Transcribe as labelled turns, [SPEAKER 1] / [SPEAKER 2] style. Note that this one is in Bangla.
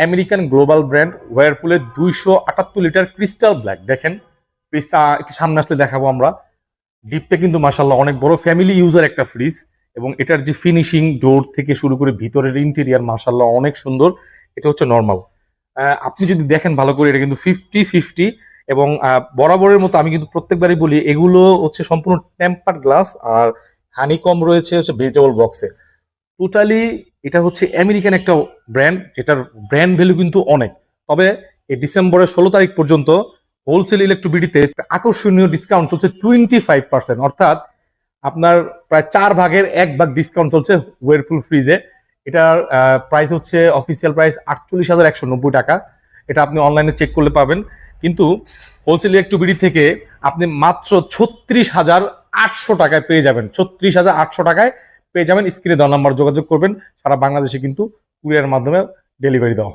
[SPEAKER 1] আমেরিকান গ্লোবাল ব্র্যান্ড ওয়ারপুলের 278 লিটার ক্রিস্টাল ব্ল্যাক। দেখেন ফ্রিজটা একটু সামনে আসলে দেখাবো আমরা। ডিপটা কিন্তু মাশাআল্লাহ অনেক বড়, ফ্যামিলি ইউজার একটা ফ্রিজ, এবং এটার যে ফিনিশিং ডোর থেকে শুরু করে ভিতরের ইন্টেরিয়ার মাশাআল্লাহ অনেক সুন্দর। এটা হচ্ছে নর্মাল। আপনি যদি দেখেন ভালো করে, এটা কিন্তু 50-50, এবং বরাবরের মতো আমি কিন্তু প্রত্যেকবারই বলি এগুলো হচ্ছে সম্পূর্ণ টেম্পার গ্লাস, আর হানিকম রয়েছে হচ্ছে ভেজিটেবল বক্সে। টোটালি এটা হচ্ছে আমেরিকান একটা ব্র্যান্ড, যেটার ব্র্যান্ড ভ্যালু কিন্তু অনেক। তবে এই ডিসেম্বরের 16 তারিখ পর্যন্ত হোলসেল ইলেকট্রিবিটিতে আকর্ষণীয় ডিসকাউন্ট চলছে 25%, অর্থাৎ আপনার প্রায় 4 ভাগের 1 ভাগ ডিসকাউন্ট চলছে ওয়ারপুল ফ্রিজে। এটার প্রাইস হচ্ছে অফিসিয়াল প্রাইস 48,190 টাকা। এটা আপনি অনলাইনে চেক করলে পাবেন, কিন্তু হোলসেল ইলেকট্রিবিটি থেকে আপনি মাত্র 36,800 টাকায় পেয়ে যাবেন। 36,800 টাকায় পেয়ে যাবেন। স্ক্রিনে দেওয়া নাম্বার যোগাযোগ করবেন। সারা বাংলাদেশে কিন্তু কুরিয়ার মাধ্যমে ডেলিভারি দেওয়া হয়।